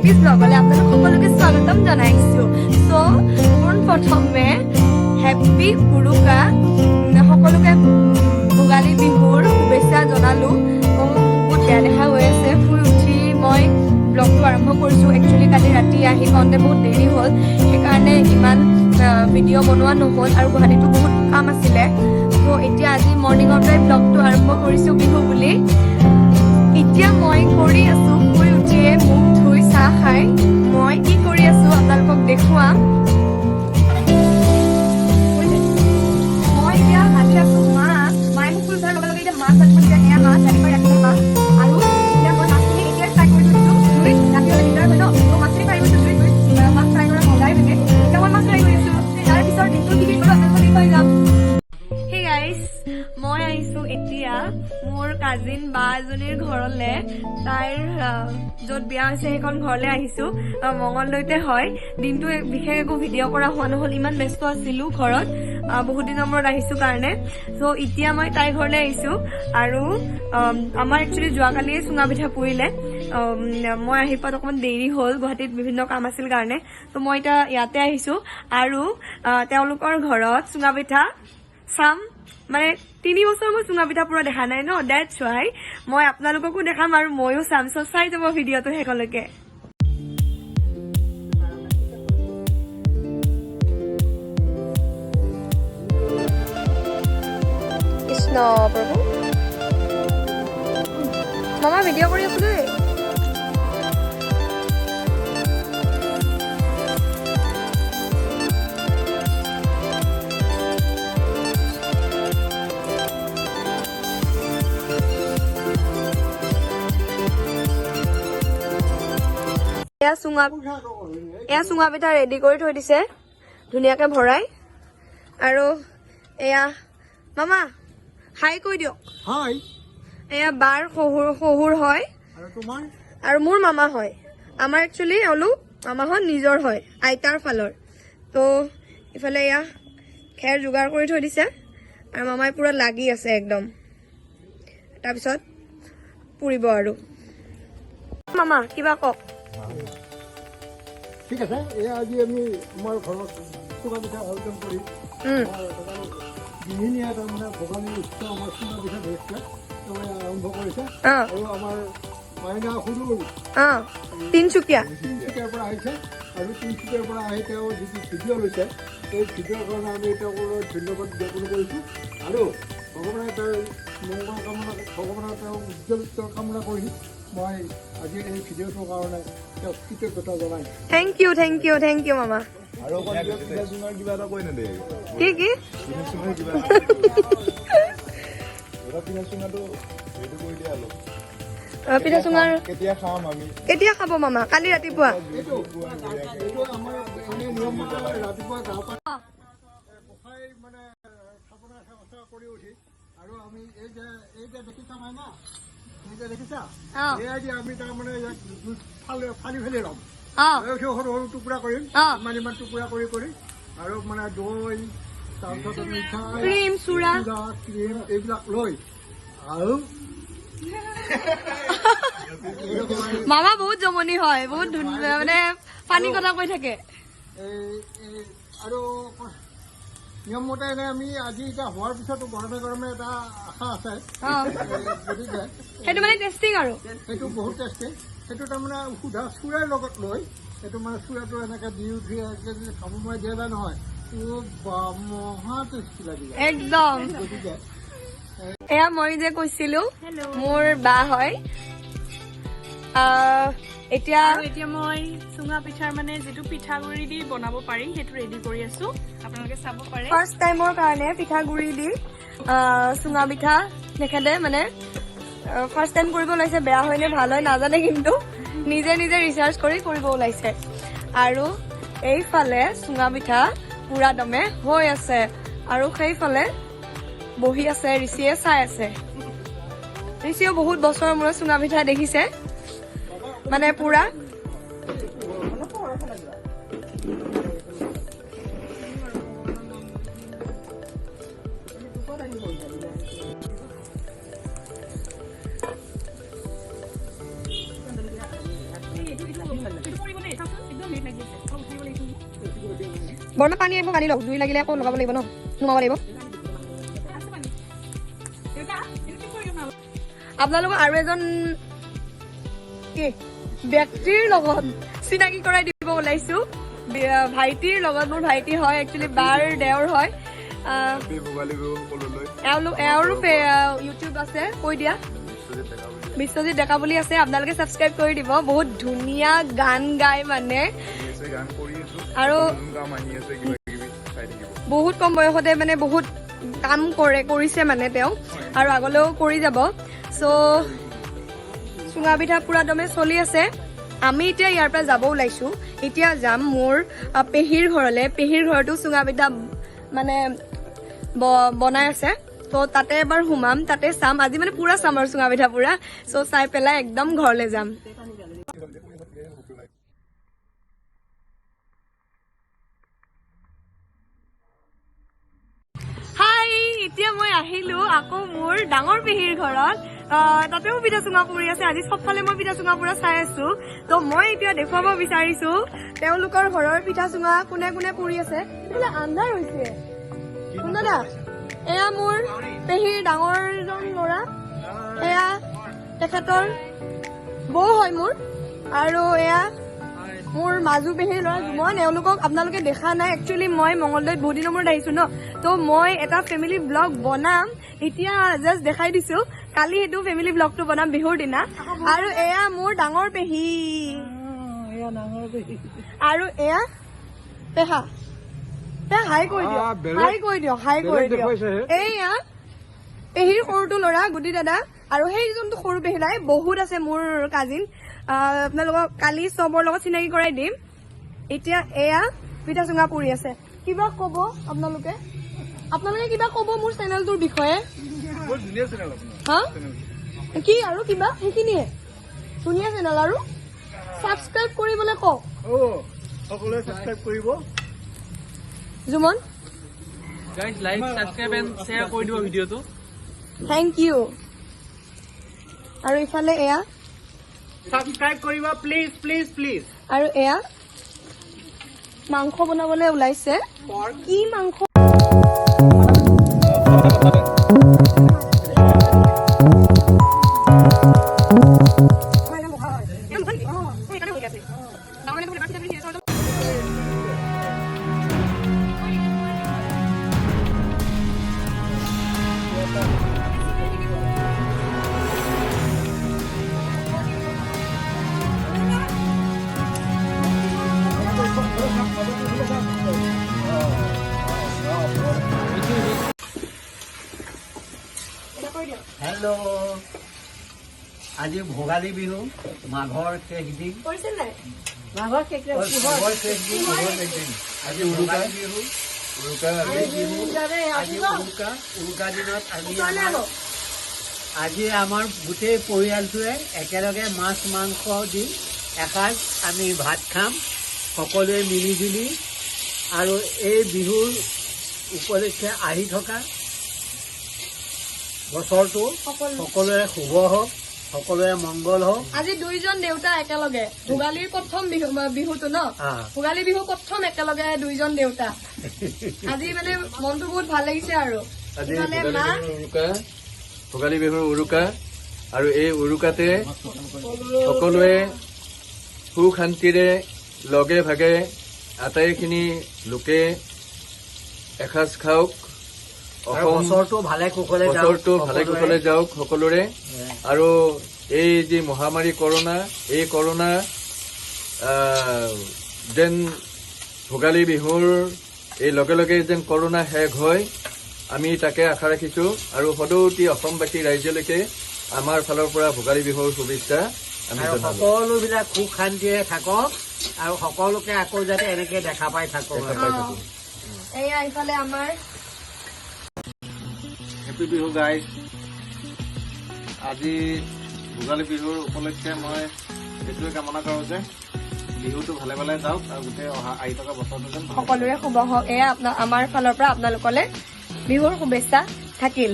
ৰেচিপিজ ব্লগলৈ আপোনালোক সকলোকে স্বাগতম জনাইছো। সো পোনপ্ৰথমে হেপী উৰুকা, সকলোকে ভোগালী বিহুৰ শুভেচ্ছা জনালো। বহুত বেয়া দেখা হৈ আছে, শুই উঠি মই ব্লগটো আৰম্ভ কৰিছোঁ। একচুৱেলি কালি ৰাতি আহি পাওঁতে বহুত দেৰি হ'ল, সেইকাৰণে ইমান ভিডিঅ' বনোৱা নহ'ল আৰু গুৱাহাটীতো বহুত কাম আছিলে। ত' এতিয়া আজি মৰ্ণিঙৰ পৰাই ব্লগটো আৰম্ভ কৰিছোঁ বিহু বুলি। এতিয়া মই কৰি আছোঁ, শুই উঠিয়ে মুখ ধুই চাহ খাই মই কি কৰি আছোঁ আপোনালোকক দেখুৱাম। মই এতিয়া ভাজি আছোঁ মাছ, মায়ে মোক ফুল ধৰাৰ লগে লগে এতিয়া মাছ ভাজিব দিছে। এয়া মাছ, ৰাতিপুৱা ৰাতিপুৱা মাছ আৰু এতিয়া মই মাছখিনি এতিয়া ফ্ৰাই কৰি থৈছোঁ। জুইত ৰাতি হ'লে দিগদাৰ হয় ন, ত' মাছখিনি ফ্ৰাই কৰিছোঁ জুইত। মাছ ফ্ৰাই কৰা মজাই বেলেগ। এতিয়া মই মাছ ফ্ৰাই কৰি আছোঁ, তাৰপিছত দিনটো কি কি কৰোঁ আপোনালোকক দেখুৱাই যাম। হে গাইজ, মই আহিছোঁ এতিয়া মোৰ কাজিন বা এজনীৰ ঘৰলে। তাইৰ য'ত বিয়া হৈছে সেইখন ঘৰলৈ আহিছোঁ, মঙলদৈতে হয়। দিনটো বিশেষ একো ভিডিঅ' কৰা হোৱা নহ'ল, ইমান ব্যস্ত আছিলোঁ ঘৰত, বহুত দিনৰ মূৰত আহিছোঁ কাৰণে। চ' এতিয়া মই তাইৰ ঘৰলৈ আহিছোঁ আৰু আমাৰ একচুৱেলি যোৱাকালিয়ে চুঙা পিঠা পুৰিলে। মই আহি পোৱাত অকণমান দেৰি হ'ল, গুৱাহাটীত বিভিন্ন কাম আছিল কাৰণে। ত' মই এতিয়া ইয়াতে আহিছোঁ আৰু তেওঁলোকৰ ঘৰত চুঙা পিঠা চাম। মানে 3 বছৰ মই চুঙা পিঠা পুৰা দেখা নাই ন, ডেটছ ৱাই মই আপোনালোককো দেখাম আৰু ময়ো চাম। চ' চাই যাব ভিডিঅ'টো শেষলৈকে। কৃষ্ণ প্ৰভু, মামা ভিডিঅ' কৰি আছো দেই। এয়া চুঙা পিঠা ৰেডি কৰি থৈ দিছে ধুনীয়াকে ভৰাই। আৰু এয়া মামা হাই কৈ দিয়ক। হাই। এয়া বাৰ শহুৰ হয় আৰু মোৰ মামা হয়। আমাৰ একচুৱেলি এওঁলোক মামাহঁত নিজৰ হয়, আইতাৰ ফালৰ। ত' ইফালে এয়া খেৰ যোগাৰ কৰি থৈ দিছে আৰু মামাই পুৰা লাগি আছে একদম। তাৰপিছত পুৰিব আৰু। মামা কিবা কওক। ঠিক আছে, এয়া আজি আমি আমাৰ ঘৰত চুঙা পিঠা আয়োজন কৰি গৃহিণীয়ে তাৰমানে ভোগালী উৎসৱ আমাৰ চুঙা পিঠা ধৰিছে আৰম্ভ কৰিছে। আৰু আমাৰ মাইনা সৰু তিনচুকীয়াৰ পৰা আহিছে আৰু তিনচুকীয়াৰ পৰা আহি তেওঁ যিটো ভিডিঅ' লৈছে, সেই ভিডিঅ'ৰ কাৰণে আমি তেওঁলৈ ধন্যবাদ জ্ঞাপন কৰিছোঁ আৰু ভগৱানে তেওঁৰ মংগল কামনা, ভগৱানে তেওঁ উজ্জ্বলিত কামনা কৰি মই আজি এই ভিডিঅ'টোৰ কাৰণে তেওঁক কৃতজ্ঞতা জনাই। থেংক ইউ মামা। আৰু কিবা এটা কৈ নেদে কি কি পিঠা চুঙাৰ কেতিয়া খাব মামা? কালি ৰাতিপুৱা। কৰি উঠি আৰু আমি এই যে দেখিছা মাইনা, এই যে দেখিছা, এয়া যে আমি তাৰমানে ফালি ফেলি ল'ম, সৰু সৰু টুকুৰা কৰিম, ইমান টুকুৰা কৰি কৰি আৰু মানে দৈ, তাৰপিছত মিঠাই, ক্ৰীম, চুৰা, ক্ৰীম এইবিলাক লৈ আৰু মামা বহুত জমনি হয়, বহুত ধুনীয়া, মানে পানী কথা কৈ থাকে। আৰু নিয়ম মতে এনে আমি আজি এতিয়া হোৱাৰ পিছতো গৰমে গৰমে এটা আশা আছে, গতিকে সেইটো মানে টেষ্টিং আৰু সেইটো বহুত টেষ্টি। সেইটো তাৰমানে সুধা চুৰাৰ লগত লৈ সেইটো মানে চুৰাটো এনেকে দি উঠি খাব মই দিয়া যায় নহয়, মহা টেষ্টি লাগি যায় একদম। গতিকে এয়া মই যে কৈছিলো মোৰ বা হয়। এতিয়া মই চুঙা পিঠাৰ মানে যিটো পিঠাগুড়ি দি বনাব পাৰি সেইটো ৰেডি কৰি আছো, আপোনালোকে চাব পাৰে। ফাৰ্ষ্ট টাইমৰ কাৰণে পিঠাগুড়ি দি চুঙা পিঠা তেখেতে মানে ফাৰ্ষ্ট টাইম কৰিব ওলাইছে। বেয়া হয় নে ভাল হয় নাজানে, কিন্তু নিজে নিজে ৰিচাৰ্চ কৰি কৰিব ওলাইছে। আৰু এইফালে চুঙা পিঠা পুৰা দমে হৈ আছে আৰু সেইফালে বহি আছে ঋষিয়ে চাই আছে। ঋষিও বহুত বছৰৰ মূৰত চুঙা পিঠা দেখিছে, মানে পুৰা বৰমা পানী আহিব, পানী লওক, জুই লাগিলে আকৌ লগাব লাগিব ন, নুমাব লাগিব। আপোনালোকক আৰু এজন কি ব্যক্তিৰ লগত চিনাকি কৰাই দিব ওলাইছো। ভাইটিৰ লগত, মোৰ ভাইটি হয়, একচুৱেলি বাৰ দেওৰ হয়। এওঁৰো ইউটিউব আছে, কৈ দিয়া, বিশ্বজিৎ ডেকা বুলি আছে, আপোনালোকে ছাবস্ক্ৰাইব কৰি দিব। বহুত ধুনীয়া গান গায় মানে, আৰু বহুত কম বয়সতে মানে বহুত কাম কৰিছে মানে তেওঁ, আৰু আগলৈও কৰি যাব। চ' চুঙা পিঠা পুৰা দমে চলি আছে। আমি এতিয়া ইয়াৰ পৰা যাব ওলাইছো। এতিয়া যাম মোৰ পেহীৰ ঘৰলে। পেহীৰ ঘৰতো চুঙা পিঠা মানে বনাই আছে, ত' তাতে এবাৰ সোমাম, তাতে চাম। আজি মানে পুৰা চাম আৰু চুঙা পিঠা পুৰা। চ' চাই পেলাই একদম ঘৰলে যাম। হাই, এতিয়া মই আহিলো আকৌ মোৰ ডাঙৰ পেহীৰ ঘৰত। তাতেও পিঠা চুঙা পুৰি আছে। আজি চবফালে মই পিঠা চুঙা পুৰা চাই আছো। ত' মই এতিয়া দেখুৱাব বিচাৰিছো তেওঁলোকৰ ঘৰৰ পিঠা চুঙা কোনে কোনে পুৰি আছে। এইফালে আন্ধাৰ হৈছে। শুনা, এয়া মোৰ পেহীৰ ডাঙৰজন ল'ৰা, এয়া তেখেতৰ বৌ হয় মোৰ, আৰু এয়া মোৰ মাজু পেহীৰ ল'ৰা জুমন। এওঁলোকক আপোনালোকে দেখা নাই, একচুৱেলি মই মংগলদৈত বহুত দিনৰ মূৰত আহিছো ন, ত' মই এটা ফেমিলি ব্লগ বনাম, এতিয়া জাষ্ট দেখাই দিছো। কালি সেইটো ফেমিলি ব্লগটো বনাম বিহুৰ দিনা। আৰু এয়া মোৰ ডাঙৰ পেহী, আৰু এয়া পেহা। হাই কৈ দিয়ক, হাই কৈ দিয়ক, হাই কৈ দিয়ক। এয়া পেহীৰ সৰুটো ল'ৰা গুটি দাদা, আৰু সেই যোনটো সৰু পেহী নাই, বহুত আছে মোৰ কাজিন। আপোনালোকক কালি চবৰ লগত চিনাকি কৰাই দিম। এতিয়া এয়া পিঠা চুঙা পুৰি আছে। কিবা কব আপোনালোকে কিবা কব মোৰ চেনেলটোৰ বিষয়ে? হা, কি আৰু কিবা? সেইখিনিয়ে ধুনীয়া চেনেল, আৰু ছাবস্ক্ৰাইব কৰিবলৈ কওক। সকলোৱে ছাবস্ক্ৰাইব কৰিব। Jumon Guys, like, subscribe and share কৰি দিব ভিডিঅ'টো। Thank you. আৰু ইফালে এয়া ছাবস্ক্ৰাইব কৰিব প্লিজ প্লিজ প্লিজ। আৰু এয়া মাংস বনাবলৈ ওলাইছে। কি মাংস? হেল্ল', আজি ভোগালী বিহু, মাঘৰ শেষ দিন। মাঘৰ শেষ দিন, আজি ভোগালী বিহু, উৰুকা দিনত আজি আমাৰ গোটেই পৰিয়ালটোৱে একেলগে মাছ মাংস দি এসাঁজ আমি ভাত খাম সকলোৱে মিলি জুলি। আৰু এই বিহুৰ উপলক্ষে আহি থকা বছৰটো সকলোৰে শুভ হওক, সকলোৰে মংগল হওক। আজি দুইজন দেউতা একেলগে, ভোগালীৰ প্ৰথম বিহুটো ন, ভোগালী বিহু প্ৰথম একেলগে দুইজন দেউতা। আজি মানে মনটো বহুত ভাল লাগিছে। আৰু ভোগালী বিহুৰ উৰুকা, আৰু এই উৰুকাতে সকলোৱে সুখ শান্তিৰে লগে ভাগে আটাইখিনি লোকে এসাঁজ খাওক। বছৰটো ভালে কুশলে যাওক সকলোৰে। আৰু এই যি মহামাৰী কৰোণা, এই কৰোণা যেন ভোগালী বিহুৰ এই লগে লগে যেন কৰোণা শেষ হয়, আমি তাকে আশা ৰাখিছো। আৰু সদৌতি অসমবাসী ৰাইজলৈকে আমাৰ ফালৰ পৰা ভোগালী বিহুৰ শুভেচ্ছা আমি জনালো। সকলোবিলাক সুখ শান্তিৰে থাকক, আৰু সকলোকে আকৌ যাতে এনেকে দেখা পাই থাকক। এয়া ইফালে আমাৰ হেপী বিহু গাইজ। আজি ভোগালী বিহুৰ উপলক্ষে মই এইটোৱে কামনা কৰোঁ যে বিহুটো ভালে ভালে যাওক, আৰু গোটেই আহি থকা বছৰটো যেন সকলোৰে শুভ হওক। এয়া আমাৰ ফালৰ পৰা আপোনালোকলৈ বিহুৰ শুভেচ্ছা থাকিল।